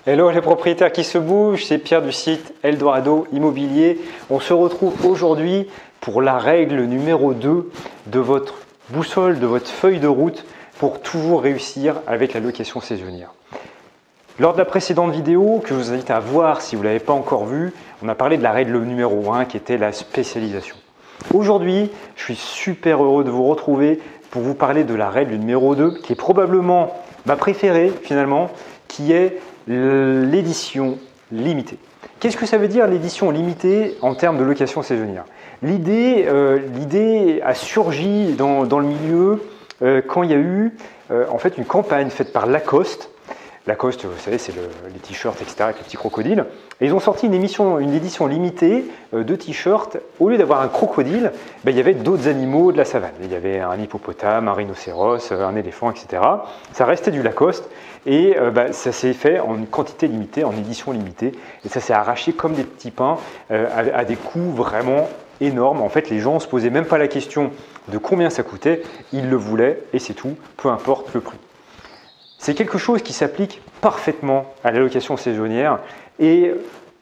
Hello les propriétaires qui se bougent, c'est Pierre du site Eldorado Immobilier. On se retrouve aujourd'hui pour la règle numéro 2 de votre boussole, de votre feuille de route pour toujours réussir avec la location saisonnière. Lors de la précédente vidéo, que je vous invite à voir si vous ne l'avez pas encore vue, on a parlé de la règle numéro 1 qui était la spécialisation. Aujourd'hui, je suis super heureux de vous retrouver pour vous parler de la règle numéro 2 qui est probablement ma préférée finalement, qui est l'édition limitée. Qu'est-ce que ça veut dire l'édition limitée en termes de location saisonnière? L'idée a surgi dans le milieu quand il y a eu en fait une campagne faite par Lacoste. Lacoste, vous savez, c'est les t-shirts, etc., avec les petits crocodiles. Et ils ont sorti une édition limitée de t-shirts. Au lieu d'avoir un crocodile, il y avait d'autres animaux de la savane. Il y avait un hippopotame, un rhinocéros, un éléphant, etc. Ça restait du Lacoste. Et ça s'est fait en quantité limitée, en édition limitée. Et ça s'est arraché comme des petits pains à des coûts vraiment énormes. En fait, les gens ne se posaient même pas la question de combien ça coûtait. Ils le voulaient et c'est tout, peu importe le prix. C'est quelque chose qui s'applique parfaitement à la location saisonnière et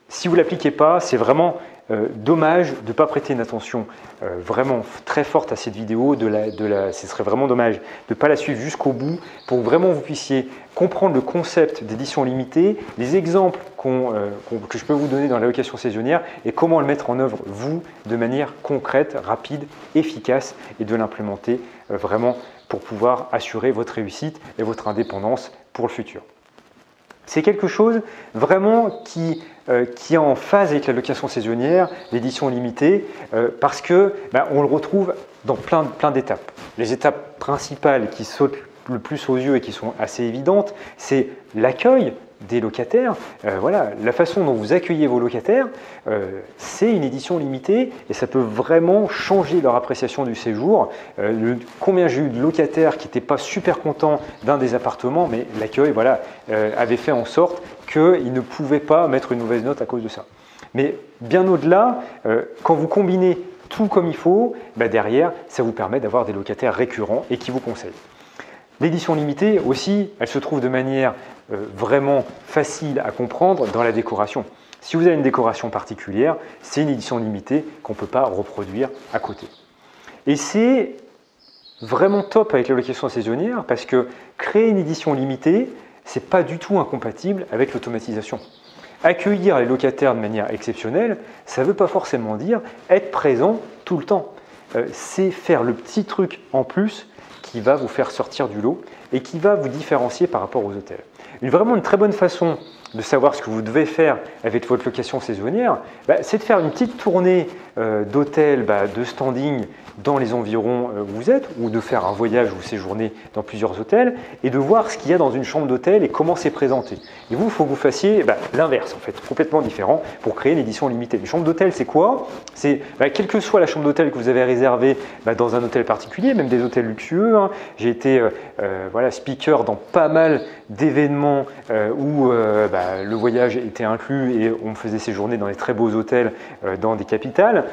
si vous ne l'appliquez pas, c'est vraiment dommage de ne pas prêter une attention vraiment très forte à cette vidéo. Ce serait vraiment dommage de ne pas la suivre jusqu'au bout pour que vraiment vous puissiez comprendre le concept d'édition limitée, les exemples que je peux vous donner dans la location saisonnière et comment le mettre en œuvre, vous, de manière concrète, rapide, efficace et de l'implémenter vraiment pour pouvoir assurer votre réussite et votre indépendance pour le futur. C'est quelque chose vraiment qui est en phase avec la location saisonnière, l'édition limitée, parce que on le retrouve dans plein d'étapes. Les étapes principales qui sautent le plus aux yeux et qui sont assez évidentes, c'est l'accueil des locataires. Voilà, la façon dont vous accueillez vos locataires, c'est une édition limitée et ça peut vraiment changer leur appréciation du séjour. Combien j'ai eu de locataires qui n'étaient pas super contents d'un des appartements, mais l'accueil avait fait en sorte qu'ils ne pouvaient pas mettre une mauvaise note à cause de ça. Mais bien au-delà, quand vous combinez tout comme il faut, derrière, ça vous permet d'avoir des locataires récurrents et qui vous conseillent. L'édition limitée aussi, elle se trouve de manière vraiment facile à comprendre dans la décoration. Si vous avez une décoration particulière, c'est une édition limitée qu'on ne peut pas reproduire à côté. Et c'est vraiment top avec la location saisonnière parce que créer une édition limitée, ce n'est pas du tout incompatible avec l'automatisation. Accueillir les locataires de manière exceptionnelle, ça ne veut pas forcément dire être présent tout le temps. C'est faire le petit truc en plus qui va vous faire sortir du lot et qui va vous différencier par rapport aux hôtels. Vraiment une très bonne façon de savoir ce que vous devez faire avec votre location saisonnière, c'est de faire une petite tournée d'hôtels, de standing dans les environs où vous êtes, ou de faire un voyage ou séjourner dans plusieurs hôtels et de voir ce qu'il y a dans une chambre d'hôtel et comment c'est présenté. Et vous, il faut que vous fassiez l'inverse, en fait, complètement différent pour créer une édition limitée. Une chambre d'hôtel, c'est quoi? C'est quelle que soit la chambre d'hôtel que vous avez réservée dans un hôtel particulier, même des hôtels luxueux. J'ai été speaker dans pas mal d'événements où le voyage était inclus et on me faisait séjourner dans des très beaux hôtels dans des capitales.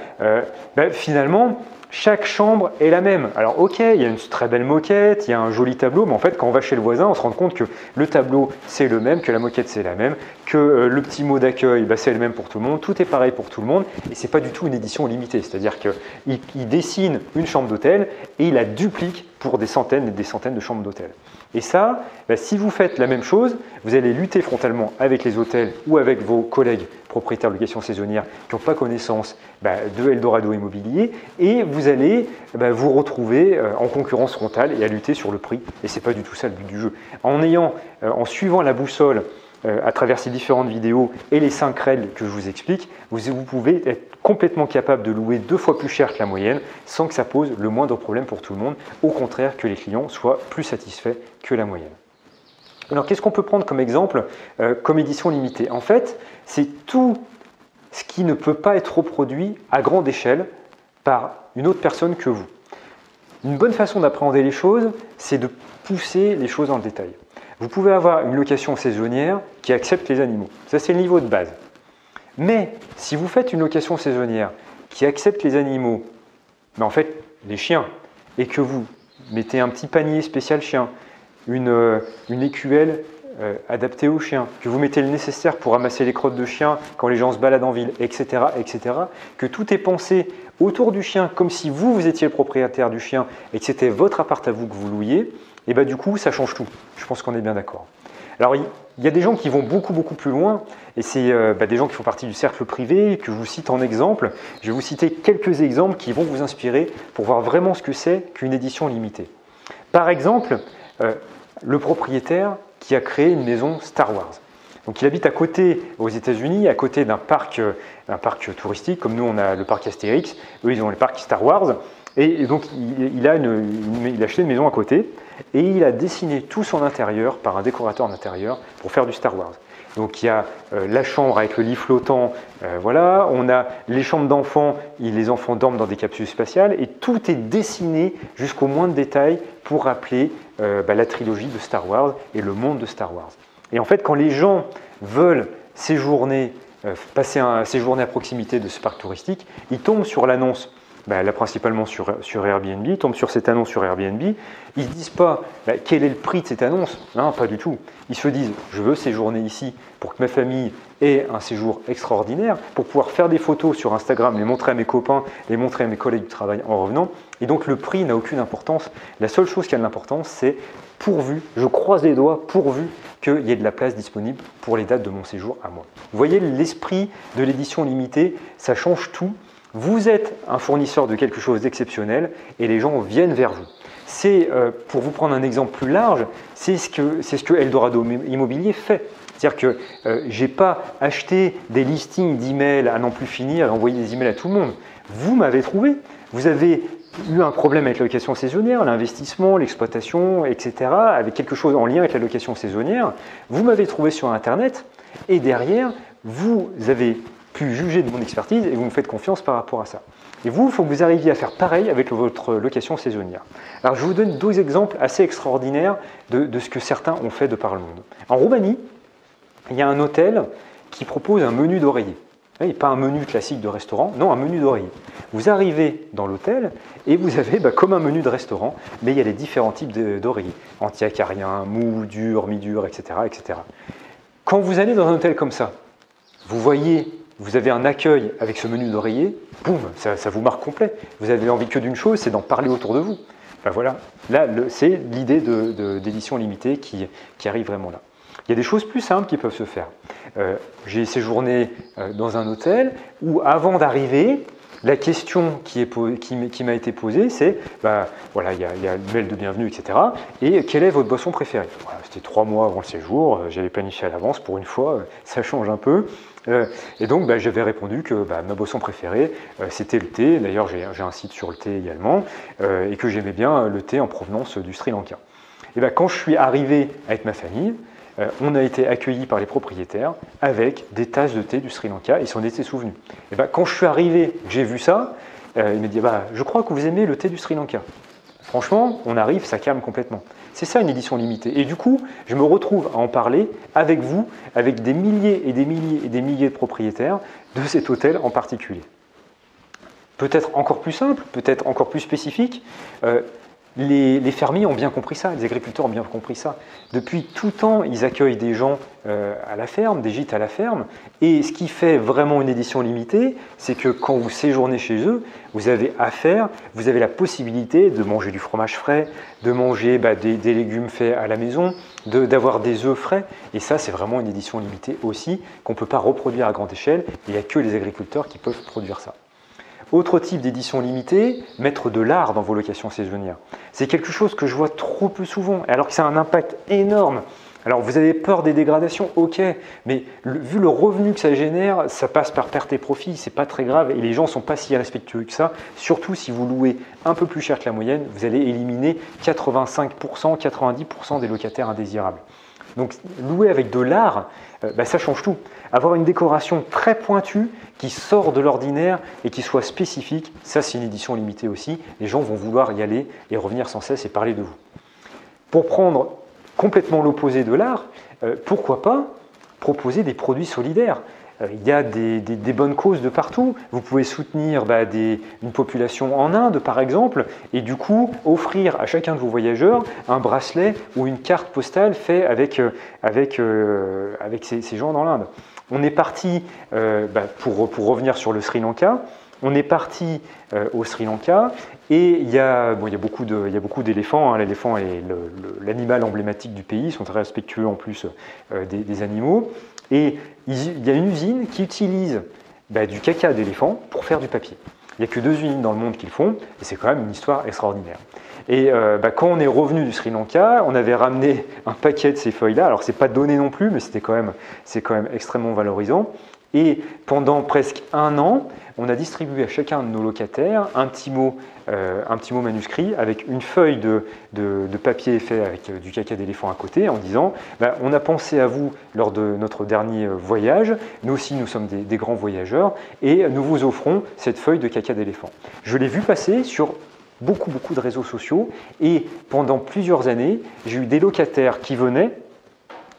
Finalement, chaque chambre est la même. Alors ok, il y a une très belle moquette, il y a un joli tableau, mais en fait quand on va chez le voisin, on se rend compte que le tableau c'est le même, que la moquette c'est la même, que le petit mot d'accueil c'est le même pour tout le monde, tout est pareil pour tout le monde et c'est pas du tout une édition limitée. C'est-à-dire qu'il dessine une chambre d'hôtel et il la duplique pour des centaines et des centaines de chambres d'hôtel. Et ça, si vous faites la même chose, vous allez lutter frontalement avec les hôtels ou avec vos collègues propriétaires de location saisonnière qui n'ont pas connaissance de Eldorado Immobilier et vous allez vous retrouver en concurrence frontale et à lutter sur le prix. Et ce n'est pas du tout ça le but du jeu. En suivant la boussole à travers ces différentes vidéos et les 5 règles que je vous explique, vous pouvez être complètement capable de louer 2 fois plus cher que la moyenne sans que ça pose le moindre problème pour tout le monde. Au contraire, que les clients soient plus satisfaits que la moyenne. Alors, qu'est-ce qu'on peut prendre comme exemple comme édition limitée? En fait, c'est tout ce qui ne peut pas être reproduit à grande échelle par une autre personne que vous. Une bonne façon d'appréhender les choses, c'est de pousser les choses dans le détail. Vous pouvez avoir une location saisonnière qui accepte les animaux. Ça, c'est le niveau de base. Mais si vous faites une location saisonnière qui accepte les animaux, mais en fait les chiens, et que vous mettez un petit panier spécial chien, une écuelle adapté aux chiens, que vous mettez le nécessaire pour ramasser les crottes de chien quand les gens se baladent en ville, etc., etc., que tout est pensé autour du chien comme si vous étiez le propriétaire du chien et que c'était votre appart à vous que vous louiez, et du coup, ça change tout. Je pense qu'on est bien d'accord. Alors, il y a des gens qui vont beaucoup plus loin, et c'est des gens qui font partie du cercle privé, que je vous cite en exemple. Je vais vous citer quelques exemples qui vont vous inspirer pour voir vraiment ce que c'est qu'une édition limitée. Par exemple, le propriétaire qui a créé une maison Star Wars. Donc, il habite à côté, aux États-Unis, à côté d'un parc touristique, comme nous on a le parc Astérix, eux ils ont le parc Star Wars, et donc il a acheté une maison à côté, et il a dessiné tout son intérieur par un décorateur d'intérieur pour faire du Star Wars. Donc il y a la chambre avec le lit flottant, voilà, on a les chambres d'enfants, les enfants dorment dans des capsules spatiales, et tout est dessiné jusqu'au moindre détail pour rappeler la trilogie de Star Wars et le monde de Star Wars. Et en fait, quand les gens veulent séjourner, passer un séjourner à proximité de ce parc touristique, ils tombent sur l'annonce, là principalement sur Airbnb, ils tombent sur cette annonce sur Airbnb, ils ne se disent pas quel est le prix de cette annonce, non, pas du tout. Ils se disent, je veux séjourner ici pour que ma famille ait un séjour extraordinaire, pour pouvoir faire des photos sur Instagram, les montrer à mes copains, les montrer à mes collègues du travail en revenant. Et donc le prix n'a aucune importance. La seule chose qui a de l'importance, c'est pourvu, je croise les doigts, pourvu qu'il y ait de la place disponible pour les dates de mon séjour à moi. Vous voyez, l'esprit de l'édition limitée, ça change tout. Vous êtes un fournisseur de quelque chose d'exceptionnel et les gens viennent vers vous. C'est, pour vous prendre un exemple plus large, c'est ce que Eldorado Immobilier fait. C'est-à-dire que je n'ai pas acheté des listings d'emails à n'en plus finir et envoyé des emails à tout le monde. Vous m'avez trouvé. Vous avez eu un problème avec la location saisonnière, l'investissement, l'exploitation, etc., avec quelque chose en lien avec la location saisonnière. Vous m'avez trouvé sur Internet et derrière, vous avez pu juger de mon expertise et vous me faites confiance par rapport à ça. Et vous, il faut que vous arriviez à faire pareil avec votre location saisonnière. Alors, je vous donne deux exemples assez extraordinaires de ce que certains ont fait de par le monde. En Roumanie, il y a un hôtel qui propose un menu d'oreiller. Et pas un menu classique de restaurant, non, un menu d'oreiller. Vous arrivez dans l'hôtel et vous avez comme un menu de restaurant, mais il y a les différents types d'oreillers. Anti-acariens, mou, dur, mi-dur, etc., etc. Quand vous allez dans un hôtel comme ça, vous voyez, vous avez un accueil avec ce menu d'oreiller, boum, ça vous marque complet. Vous avez envie que d'une chose, c'est d'en parler autour de vous. Voilà, là, c'est l'idée d'édition limitée qui arrive vraiment là. Il y a des choses plus simples qui peuvent se faire. J'ai séjourné dans un hôtel où, avant d'arriver, la question qui m'a été posée, c'est voilà, il y a le mail de bienvenue, etc. Et quelle est votre boisson préférée? Voilà, c'était 3 mois avant le séjour, j'avais planifié à l'avance pour une fois, ça change un peu. Et donc, j'avais répondu que ma boisson préférée, c'était le thé. D'ailleurs, j'ai un site sur le thé également, et que j'aimais bien le thé en provenance du Sri Lanka. Et quand je suis arrivé avec ma famille, on a été accueillis par les propriétaires avec des tasses de thé du Sri Lanka, ils s'en étaient souvenus. Et quand je suis arrivé, j'ai vu ça, il m'a dit je crois que vous aimez le thé du Sri Lanka. Franchement, on arrive, ça calme complètement. C'est ça une édition limitée. Et du coup, je me retrouve à en parler avec vous, avec des milliers et des milliers et des milliers de propriétaires de cet hôtel en particulier. Peut-être encore plus simple, peut-être encore plus spécifique. Les fermiers ont bien compris ça, les agriculteurs ont bien compris ça. Depuis tout temps, ils accueillent des gens à la ferme, des gîtes à la ferme. Et ce qui fait vraiment une édition limitée, c'est que quand vous séjournez chez eux, vous avez affaire, vous avez la possibilité de manger du fromage frais, de manger des légumes faits à la maison, d'avoir des œufs frais. Et ça, c'est vraiment une édition limitée aussi, qu'on ne peut pas reproduire à grande échelle. Il n'y a que les agriculteurs qui peuvent produire ça. Autre type d'édition limitée, mettre de l'art dans vos locations saisonnières. C'est quelque chose que je vois trop peu souvent, alors que ça a un impact énorme. Alors vous avez peur des dégradations, ok, mais vu le revenu que ça génère, ça passe par perte et profit, c'est pas très grave et les gens ne sont pas si respectueux que ça. Surtout si vous louez un peu plus cher que la moyenne, vous allez éliminer 85%, 90% des locataires indésirables. Donc louer avec de l'art, ça change tout. Avoir une décoration très pointue qui sort de l'ordinaire et qui soit spécifique, ça c'est une édition limitée aussi. Les gens vont vouloir y aller et revenir sans cesse et parler de vous. Pour prendre complètement l'opposé de l'art, pourquoi pas proposer des produits solidaires? il y a des bonnes causes de partout. Vous pouvez soutenir une population en Inde, par exemple, et du coup offrir à chacun de vos voyageurs un bracelet ou une carte postale fait avec ces gens dans l'Inde. On est parti, pour revenir sur le Sri Lanka, on est parti au Sri Lanka et il y a beaucoup d'éléphants. Hein. L'éléphant est l'animal emblématique du pays, ils sont très respectueux en plus des animaux. Et il y a une usine qui utilise du caca d'éléphant pour faire du papier. Il n'y a que 2 usines dans le monde qui le font et c'est quand même une histoire extraordinaire. Et quand on est revenu du Sri Lanka, on avait ramené un paquet de ces feuilles-là. Alors, ce n'est pas donné non plus, mais c'est quand même extrêmement valorisant. Et pendant presque 1 an, on a distribué à chacun de nos locataires un petit mot manuscrit avec une feuille de papier fait avec du caca d'éléphant à côté en disant on a pensé à vous lors de notre dernier voyage, nous aussi nous sommes des grands voyageurs et nous vous offrons cette feuille de caca d'éléphant. Je l'ai vu passer sur beaucoup de réseaux sociaux et pendant plusieurs années, j'ai eu des locataires qui venaient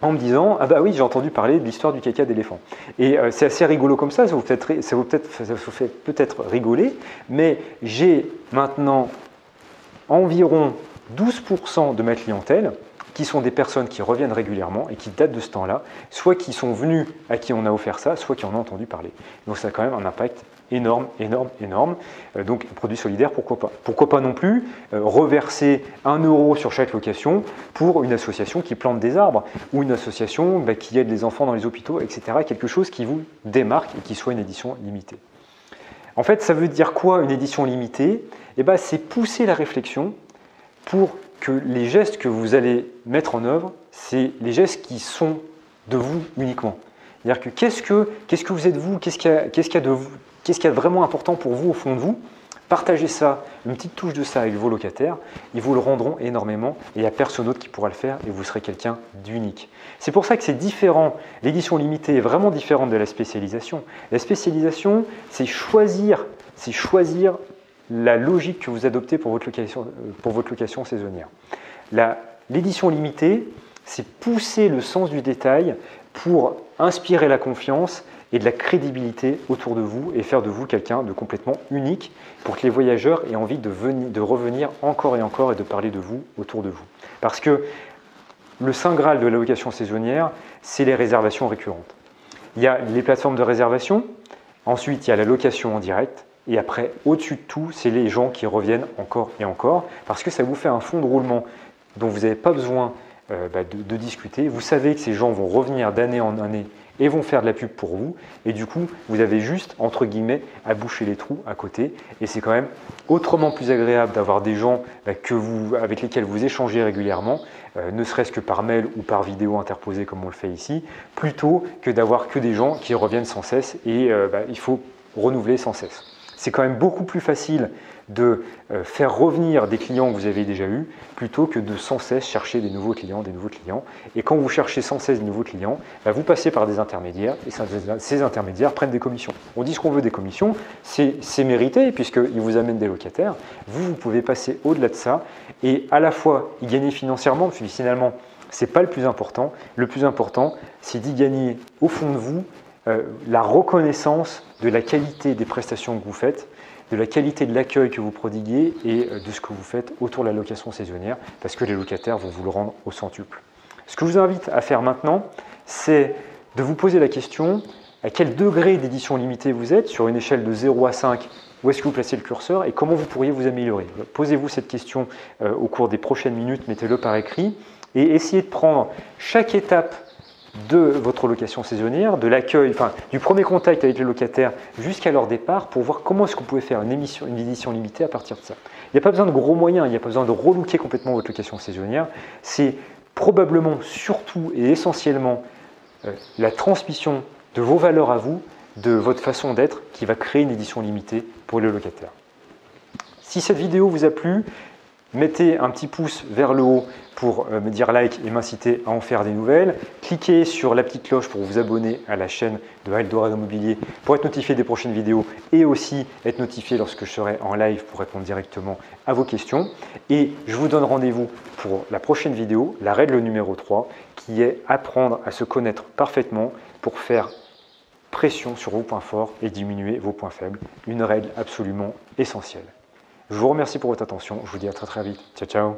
en me disant « Ah bah oui, j'ai entendu parler de l'histoire du caca d'éléphant ». Et c'est assez rigolo comme ça vous fait peut-être rigoler, mais j'ai maintenant environ 12% de ma clientèle qui sont des personnes qui reviennent régulièrement et qui datent de ce temps-là, soit qui sont venus à qui on a offert ça, soit qui en ont entendu parler. Donc ça a quand même un impact énorme. Donc produit solidaire, pourquoi pas. Pourquoi pas non plus reverser 1 € sur chaque location pour une association qui plante des arbres ou une association qui aide les enfants dans les hôpitaux, etc. Quelque chose qui vous démarque et qui soit une édition limitée. En fait, ça veut dire quoi une édition limitée ? C'est pousser la réflexion pour que les gestes que vous allez mettre en œuvre, c'est les gestes qui sont de vous uniquement. C'est-à-dire que qu'est-ce que vous êtes vous, qu'est-ce qu'il y a de vraiment important pour vous au fond de vous. Partagez ça, une petite touche de ça avec vos locataires, ils vous le rendront énormément et il n'y a personne d'autre qui pourra le faire et vous serez quelqu'un d'unique. C'est pour ça que c'est différent, l'édition limitée est vraiment différente de la spécialisation. La spécialisation, c'est choisir la logique que vous adoptez pour votre location saisonnière. L'édition limitée, c'est pousser le sens du détail pour inspirer la confiance et de la crédibilité autour de vous et faire de vous quelqu'un de complètement unique pour que les voyageurs aient envie de revenir encore et encore et de parler de vous autour de vous. Parce que le saint graal de la location saisonnière, c'est les réservations récurrentes. Il y a les plateformes de réservation, ensuite il y a la location en direct, et après, au-dessus de tout, c'est les gens qui reviennent encore et encore, parce que ça vous fait un fonds de roulement dont vous n'avez pas besoin de discuter. Vous savez que ces gens vont revenir d'année en année et vont faire de la pub pour vous. Et du coup, vous avez juste, entre guillemets, à boucher les trous à côté. Et c'est quand même autrement plus agréable d'avoir des gens avec lesquels vous échangez régulièrement, ne serait-ce que par mail ou par vidéo interposée comme on le fait ici, plutôt que d'avoir que des gens qui reviennent sans cesse et il faut renouveler sans cesse. C'est quand même beaucoup plus facile de faire revenir des clients que vous avez déjà eus plutôt que de sans cesse chercher des nouveaux clients. Et quand vous cherchez sans cesse de nouveaux clients, vous passez par des intermédiaires et ces intermédiaires prennent des commissions. On dit ce qu'on veut des commissions, c'est mérité puisqu'ils vous amènent des locataires. Vous pouvez passer au-delà de ça et à la fois y gagner financièrement, parce que finalement, ce n'est pas le plus important. Le plus important, c'est d'y gagner au fond de vous la reconnaissance de la qualité des prestations que vous faites, de la qualité de l'accueil que vous prodiguez et de ce que vous faites autour de la location saisonnière parce que les locataires vont vous le rendre au centuple. Ce que je vous invite à faire maintenant, c'est de vous poser la question à quel degré d'édition limitée vous êtes sur une échelle de 0 à 5, où est-ce que vous placez le curseur et comment vous pourriez vous améliorer. Posez-vous cette question au cours des prochaines minutes, mettez-le par écrit et essayez de prendre chaque étape de votre location saisonnière, de l'accueil, du premier contact avec les locataires jusqu'à leur départ pour voir comment est-ce que vous pouvez faire une édition limitée à partir de ça. Il n'y a pas besoin de gros moyens, il n'y a pas besoin de relooker complètement votre location saisonnière. C'est probablement surtout et essentiellement la transmission de vos valeurs à vous, de votre façon d'être qui va créer une édition limitée pour les locataires. Si cette vidéo vous a plu, mettez un petit pouce vers le haut pour me dire like et m'inciter à en faire des nouvelles. Cliquez sur la petite cloche pour vous abonner à la chaîne de Eldorado Immobilier pour être notifié des prochaines vidéos et aussi être notifié lorsque je serai en live pour répondre directement à vos questions. Et je vous donne rendez-vous pour la prochaine vidéo, la règle numéro 3, qui est apprendre à se connaître parfaitement pour faire pression sur vos points forts et diminuer vos points faibles. Une règle absolument essentielle. Je vous remercie pour votre attention. Je vous dis à très vite. Ciao, ciao.